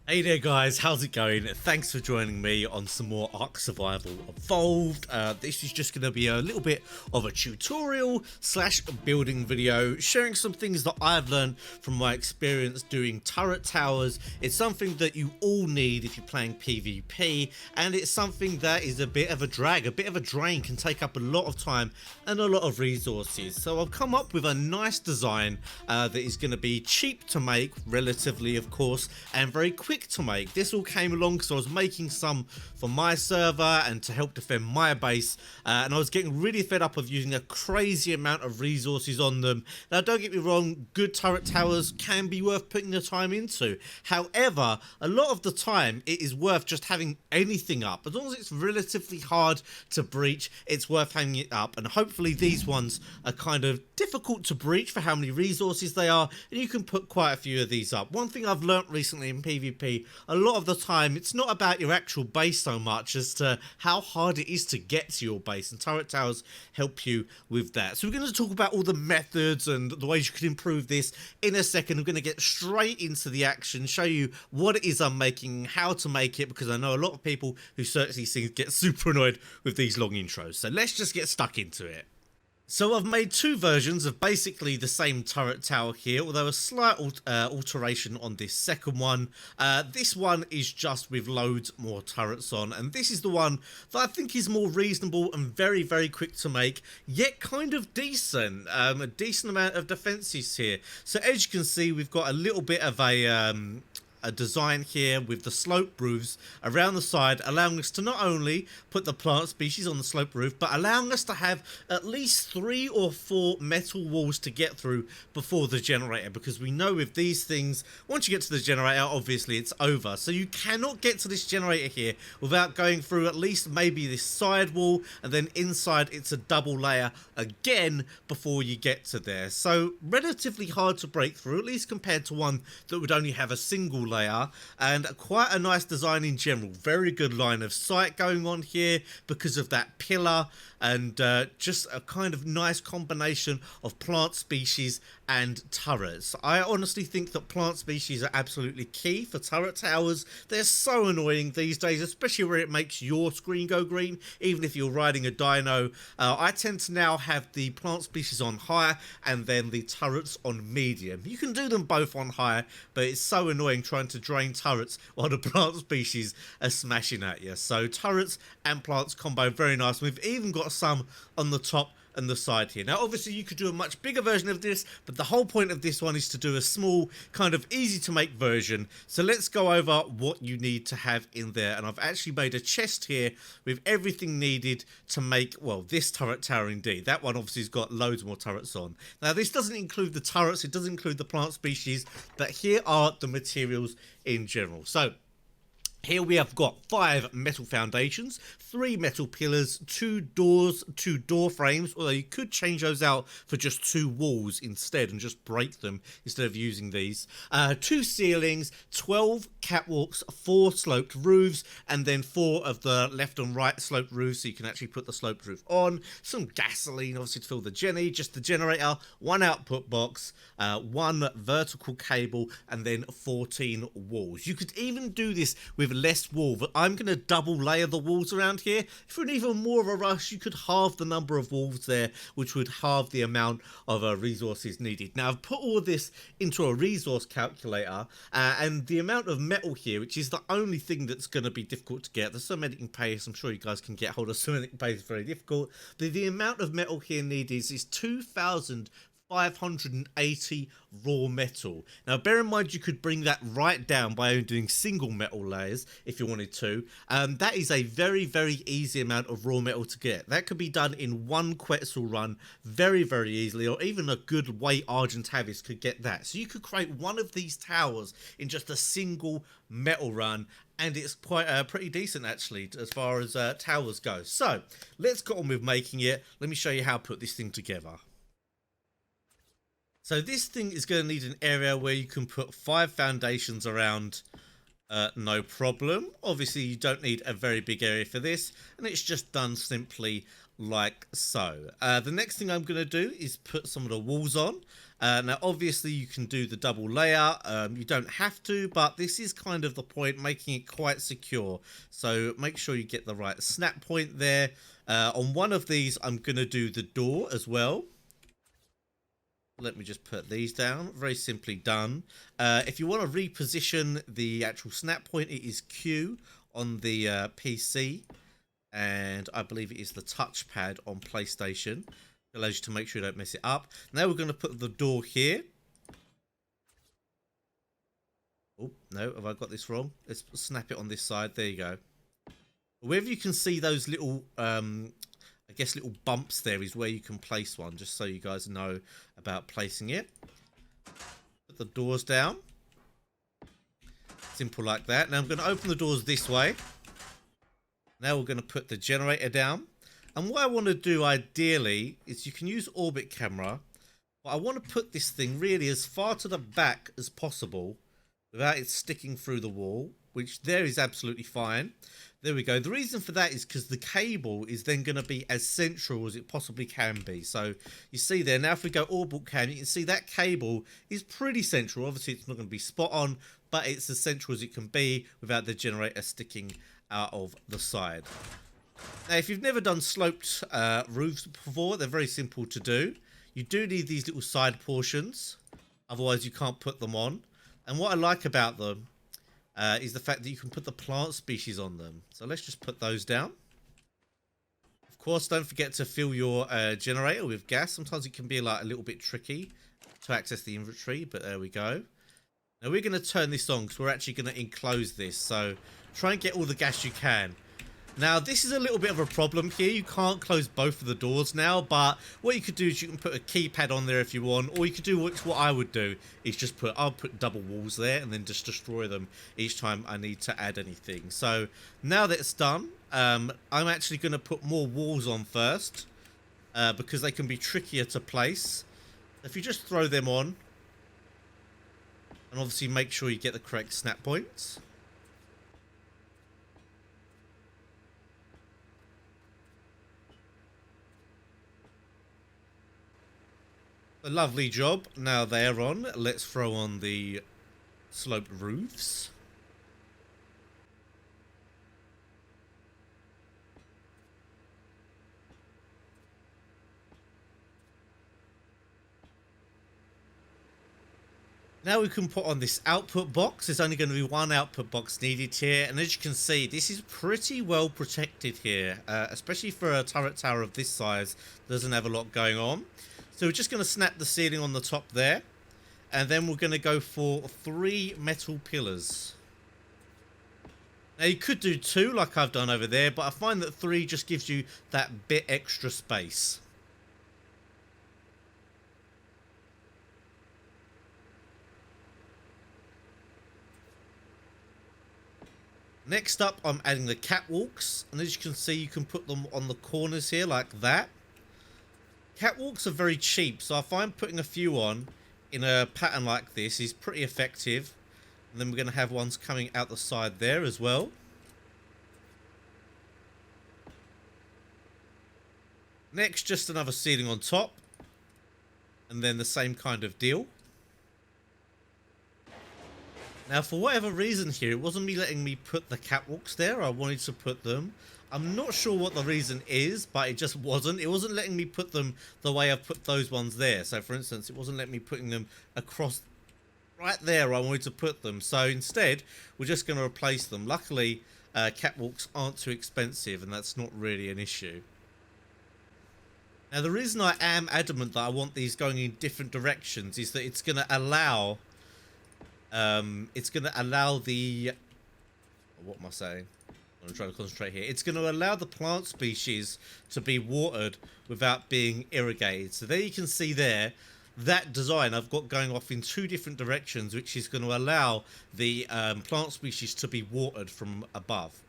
Hey there guys, how's it going? Thanks for joining me on some more Ark Survival Evolved. This is just going to be a little bit of a tutorial slash building video, sharing some things that I've learned from my experience doing turret towers. It's something that you all need if you're playing PvP, and it's something that is a bit of a drag, a bit of a drain, can take up a lot of time and a lot of resources. So I've come up with a nice design that is going to be cheap to make, relatively of course, and very quick to make. This all came along because I was making some for my server and to help defend my base, and I was getting really fed up of using a crazy amount of resources on them. Now don't get me wrong, good turret towers can be worth putting the time into. However, a lot of the time it is worth just having anything up. As long as it's relatively hard to breach, it's worth having it up, and hopefully these ones are kind of difficult to breach for how many resources they are, and you can put quite a few of these up. One thing I've learnt recently in PvP, a lot of the time it's not about your actual base so much as to how hard it is to get to your base, and turret towers help you with that. So we're going to talk about all the methods and the ways you can improve this in a second. I'm going to get straight into the action, show you what it is I'm making, how to make it, because I know a lot of people who search these things get super annoyed with these long intros. So let's just get stuck into it. So I've made two versions of basically the same turret tower here, although a slight alteration on this second one. This one is just with loads more turrets on, and this is the one that I think is more reasonable and very, very quick to make, yet kind of decent. A decent amount of defences here. So as you can see, we've got a little bit of a design here with the slope roofs around the side, allowing us to not only put the plant species on the slope roof, but allowing us to have at least 3 or 4 metal walls to get through before the generator, because we know with these things, once you get to the generator, obviously it's over. So you cannot get to this generator here without going through at least maybe this side wall, and then inside it's a double layer again before you get to there. So relatively hard to break through, at least compared to one that would only have a single layer, and quite a nice design in general. Very good line of sight going on here because of that pillar, and just a kind of nice combination of plant species and turrets. I honestly think that plant species are absolutely key for turret towers. They're so annoying these days, especially where it makes your screen go green, even if you're riding a dino. I tend to now have the plant species on high and then the turrets on medium. You can do them both on high, but it's so annoying trying to drain turrets while the plant species are smashing at you. So turrets and plants combo very nice. We've even got some on the top and the side here. Now obviously you could do a much bigger version of this, but the whole point of this one is to do a small, kind of easy to make version. So let's go over what you need to have in there, and I've actually made a chest here with everything needed to make, well, this turret tower indeed. That one obviously has got loads more turrets on. Now this doesn't include the turrets, it doesn't include the plant species, but here are the materials in general. So here we have got 5 metal foundations, 3 metal pillars, 2 doors, 2 door frames, although you could change those out for just 2 walls instead and just break them instead of using these. 2 ceilings, 12 catwalks, 4 sloped roofs, and then 4 of the left and right sloped roofs, so you can actually put the sloped roof on. Some gasoline obviously to fill the genny, just the generator, 1 output box, 1 vertical cable, and then 14 walls. You could even do this with less wall, but I'm going to double layer the walls around here. If you're in even more of a rush, you could halve the number of walls there, which would halve the amount of resources needed. Now I've put all of this into a resource calculator, and the amount of metal here, which is the only thing that's going to be difficult to get. The cementing paste, I'm sure you guys can get hold of cementing paste, very difficult. The amount of metal here needed is 2,580 raw metal. Now bear in mind you could bring that right down by only doing single metal layers if you wanted to. That is a very, very easy amount of raw metal to get. That could be done in 1 Quetzal run very, very easily, or even a good weight Argent Tavis could get that. So you could create one of these towers in just a single metal run, and it's quite pretty decent actually as far as towers go. So let's get on with making it. Let me show you how to put this thing together. So this thing is going to need an area where you can put 5 foundations around, no problem. Obviously you don't need a very big area for this, and it's just done simply like so. The next thing I'm going to do is put some of the walls on. Now obviously you can do the double layer, you don't have to, but this is kind of the point, making it quite secure. So make sure you get the right snap point there. On one of these I'm going to do the door as well. Let me just put these down. Very simply done. If you want to reposition the actual snap point, it is Q on the PC, and I believe it is the touchpad on PlayStation. It allows you to make sure you don't mess it up. Now we're going to put the door here. Oh, no, have I got this wrong? Let's snap it on this side. There you go. Wherever you can see those little, I guess little bumps there is where you can place one, just so you guys know about placing it. Put the doors down. Simple like that. Now I'm going to open the doors this way. Now we're going to put the generator down. And what I want to do ideally is you can use orbit camera, but I want to put this thing really as far to the back as possible without it sticking through the wall, which there is absolutely fine. There we go. The reason for that is because the cable is then going to be as central as it possibly can be. So you see there, now if we go orbit cam, you can see that cable is pretty central. Obviously it's not going to be spot on, but it's as central as it can be without the generator sticking out of the side. Now if you've never done sloped roofs before, they're very simple to do. You do need these little side portions, otherwise you can't put them on. And what I like about them is the fact that you can put the plant species on them. So let's just put those down. Of course, don't forget to fill your generator with gas. Sometimes it can be like a little bit tricky to access the inventory, but there we go. Now we're going to turn this on because we're actually going to enclose this. So try and get all the gas you can. Now this is a little bit of a problem here. You can't close both of the doors now, but what you could do is you can put a keypad on there if you want, or you could do what I would do is just I'll put double walls there and then just destroy them each time I need to add anything. So now that it's done, I'm actually going to put more walls on first because they can be trickier to place. If you just throw them on, and obviously make sure you get the correct snap points. A lovely job. Now they're on, let's throw on the sloped roofs. Now we can put on this output box. There's only going to be one output box needed here, and as you can see, this is pretty well protected here, especially for a turret tower of this size. Doesn't have a lot going on. So we're just going to snap the ceiling on the top there. And then we're going to go for 3 metal pillars. Now you could do 2 like I've done over there, but I find that 3 just gives you that bit extra space. Next up, I'm adding the catwalks. And as you can see, you can put them on the corners here like that. Catwalks are very cheap, so I find putting a few on in a pattern like this is pretty effective. And then we're going to have ones coming out the side there as well. Next, just another ceiling on top. And then the same kind of deal. Now, for whatever reason here, it wasn't me letting me put the catwalks there. I wanted to put them. I'm not sure what the reason is, but it just wasn't. It wasn't letting me put them the way I've put those ones there. So, for instance, it wasn't letting me putting them across right there where I wanted to put them. So, instead, we're just going to replace them. Luckily, catwalks aren't too expensive, and that's not really an issue. Now, the reason I am adamant that I want these going in different directions is that it's going to allow... the... What am I saying? I'm trying to concentrate here. It's going to allow the plant species to be watered without being irrigated. So there you can see there, that design I've got going off in 2 different directions, which is going to allow the plant species to be watered from above.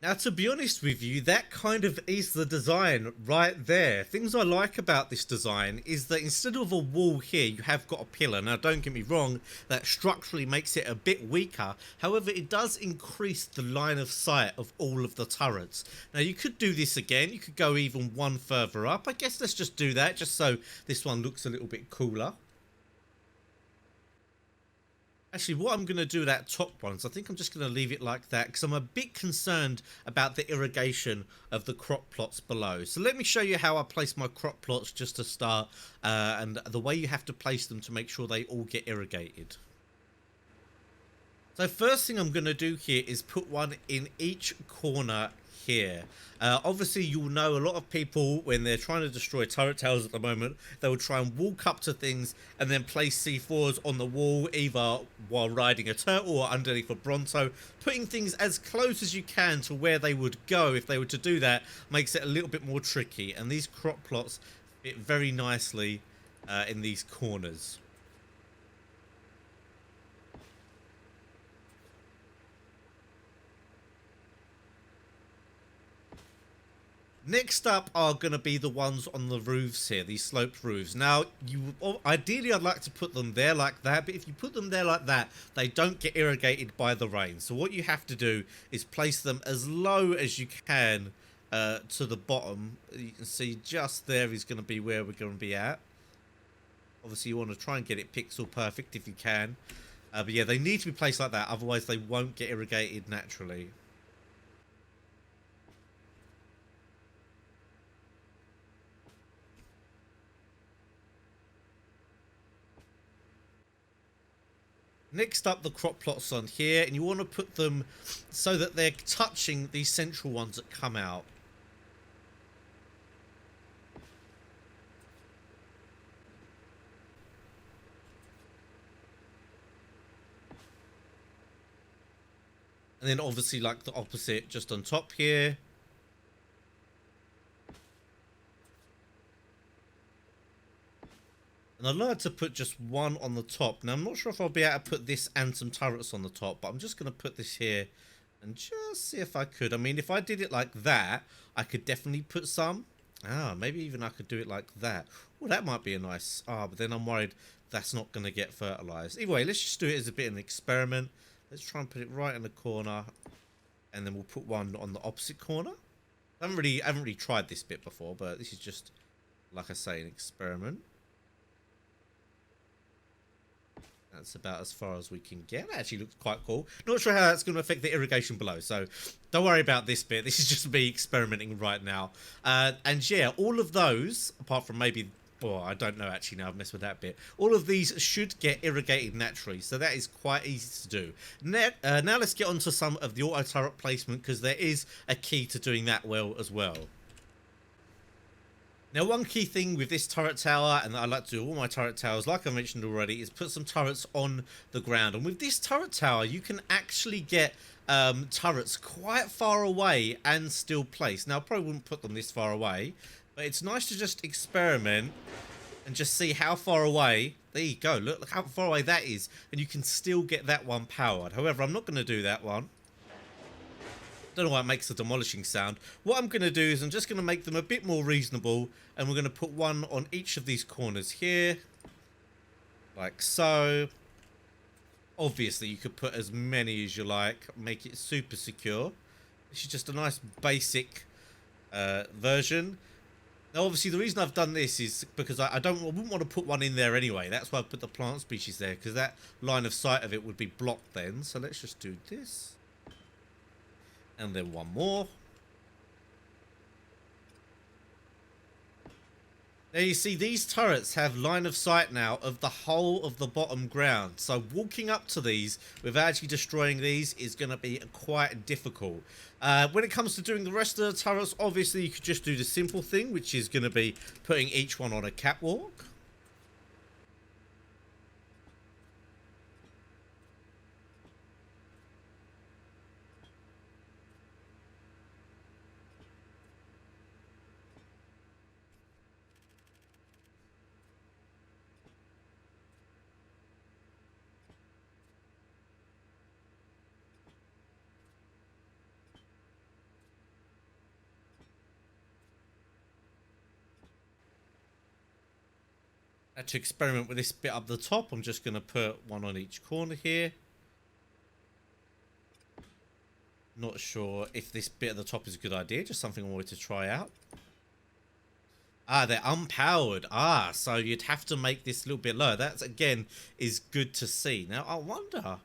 Now, to be honest with you, that kind of is the design right there. Things I like about this design is that instead of a wall here, you have got a pillar. Now, don't get me wrong, that structurally makes it a bit weaker. However, it does increase the line of sight of all of the turrets. Now, you could do this again. You could go even one further up. I guess let's just do that, just so this one looks a little bit cooler. Actually, what I'm going to do with that top one is I think I'm just going to leave it like that because I'm a bit concerned about the irrigation of the crop plots below. So let me show you how I place my crop plots just to start and the way you have to place them to make sure they all get irrigated. So first thing I'm going to do here is put one in each corner here. Obviously, you'll know a lot of people, when they're trying to destroy turret towers at the moment, they will try and walk up to things and then place C4s on the wall, either while riding a turtle or underneath a Bronto. Putting things as close as you can to where they would go if they were to do that makes it a little bit more tricky. And these crop plots fit very nicely in these corners. Next up are going to be the ones on the roofs here, these sloped roofs. Now, ideally I'd like to put them there like that, but if you put them there like that, they don't get irrigated by the rain. So what you have to do is place them as low as you can to the bottom. You can see just there is going to be where we're going to be at. Obviously you want to try and get it pixel perfect if you can. But yeah, they need to be placed like that, otherwise they won't get irrigated naturally. Next up, the crop plots on here, and you want to put them so that they're touching these central ones that come out. And then obviously like the opposite just on top here. And I'd like to put just one on the top. Now, I'm not sure if I'll be able to put this and some turrets on the top, but I'm just going to put this here and just see if I could. I mean, if I did it like that, I could definitely put some. Maybe even I could do it like that. Well, that might be a nice... but then I'm worried that's not going to get fertilized. Anyway, let's just do it as a bit of an experiment. Let's try and put it right in the corner. And then we'll put one on the opposite corner. I haven't really tried this bit before, but this is just, like I say, an experiment. That's about as far as we can get. That actually looks quite cool. Not sure how that's going to affect the irrigation below, so don't worry about this bit. This is just me experimenting right now. And yeah, all of those, apart from maybe... Oh, I don't know actually now, I've messed with that bit. All of these should get irrigated naturally, so that is quite easy to do. Now let's get on to some of the auto turret placement, because there is a key to doing that well as well. Now, one key thing with this turret tower, and I like to do all my turret towers, like I mentioned already, is put some turrets on the ground. And with this turret tower, you can actually get turrets quite far away and still place. Now, I probably wouldn't put them this far away, but it's nice to just experiment and just see how far away. There you go. Look how far away that is. And you can still get that one powered. However, I'm not going to do that one. Don't know why it makes a demolishing sound. What I'm going to do is I'm just going to make them a bit more reasonable, and we're going to put one on each of these corners here, like so. Obviously, you could put as many as you like, make it super secure. This is just a nice basic version. Now, obviously, the reason I've done this is because I wouldn't want to put one in there anyway. That's why I put the plant species there, because that line of sight of it would be blocked then. So let's just do this. And then one more. Now you see these turrets have line of sight now of the whole of the bottom ground. So walking up to these without actually destroying these is going to be quite difficult. When it comes to doing the rest of the turrets, obviously you could just do the simple thing, which is going to be putting each one on a catwalk. To experiment with this bit up the top, I'm just going to put one on each corner here. Not sure if this bit at the top is a good idea, just something I wanted to try out. Ah, they're unpowered. Ah, so you'd have to make this a little bit lower. That, again, is good to see. Now, I wonder,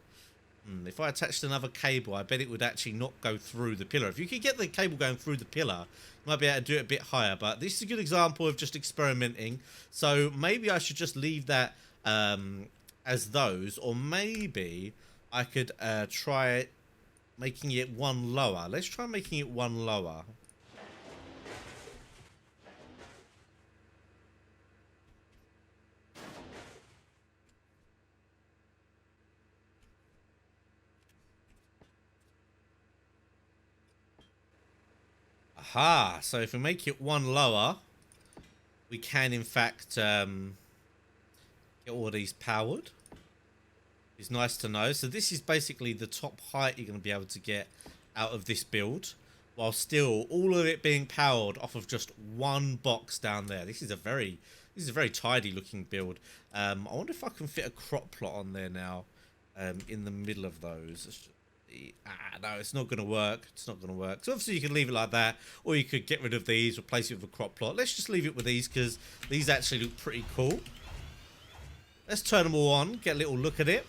if I attached another cable, I bet it would actually not go through the pillar. If you could get the cable going through the pillar, you might be able to do it a bit higher. But this is a good example of just experimenting. So maybe I should just leave that as those. Or maybe I could try making it one lower. Let's try making it one lower. Aha, so if we make it one lower, we can in fact get all these powered. It's nice to know. So this is basically the top height you're going to be able to get out of this build, while still all of it being powered off of just one box down there. This is a very tidy looking build. I wonder if I can fit a crop plot on there now, in the middle of those. No, it's not going to work. It's not going to work. So obviously you can leave it like that, or you could get rid of these, replace it with a crop plot. Let's just leave it with these because these actually look pretty cool. Let's turn them all on, get a little look at it.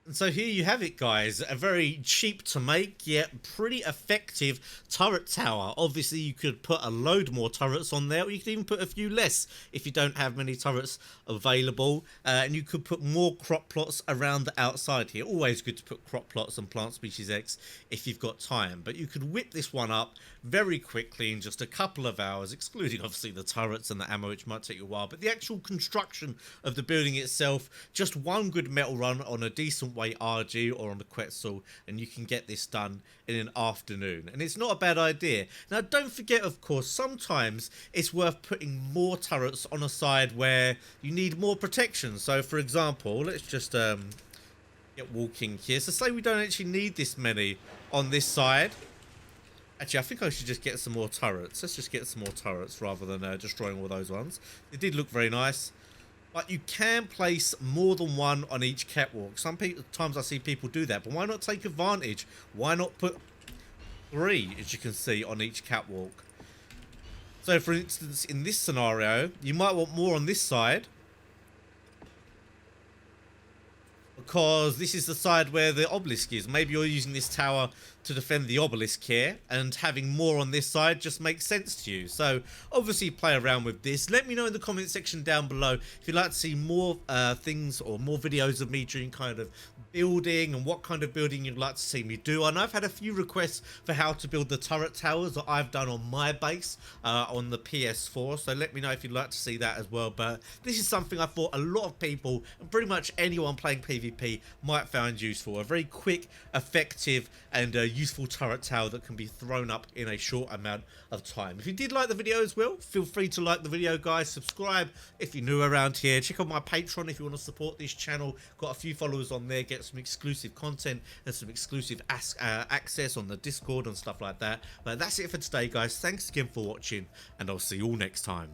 And so here you have it, guys. A very cheap to make, yet pretty effective turret tower. Obviously, you could put a load more turrets on there, or you could even put a few less if you don't have many turrets available. And you could put more crop plots around the outside here. Always good to put crop plots on Plant Species X if you've got time. But you could whip this one up very quickly in just a couple of hours, excluding obviously the turrets and the ammo, which might take you a while. But the actual construction of the building itself, just one good metal run on a decent way RG or on the Quetzal, and you can get this done in an afternoon. And it's not a bad idea. Now, don't forget, of course, sometimes it's worth putting more turrets on a side where you need more protection. So, for example, let's just get walking here. So, say we don't actually need this many on this side. Actually, I think I should just get some more turrets. Let's just get some more turrets rather than destroying all those ones. They did look very nice. But you can place more than one on each catwalk. Sometimes I see people do that, but why not take advantage? Why not put 3, as you can see, on each catwalk? So, for instance, in this scenario, you might want more on this side, because this is the side where the obelisk is. Maybe you're using this tower to defend the obelisk here, and having more on this side just makes sense to you. So obviously play around with this. Let me know in the comment section down below if you'd like to see more things or more videos of me doing kind of building, and what kind of building you'd like to see me do. And I've had a few requests for how to build the turret towers that I've done on my base on the PS4, so let me know if you'd like to see that as well. But this is something I thought a lot of people, and pretty much anyone playing PvP, might find useful. A very quick, effective, and useful turret tower that can be thrown up in a short amount of time. If you did like the video as well, feel free to like the video, guys. Subscribe if you're new around here. Check out my Patreon if you want to support this channel. Got a few followers on there. Get some exclusive content and some exclusive access on the Discord and stuff like that. But that's it for today, guys. Thanks again for watching, and I'll see you all next time.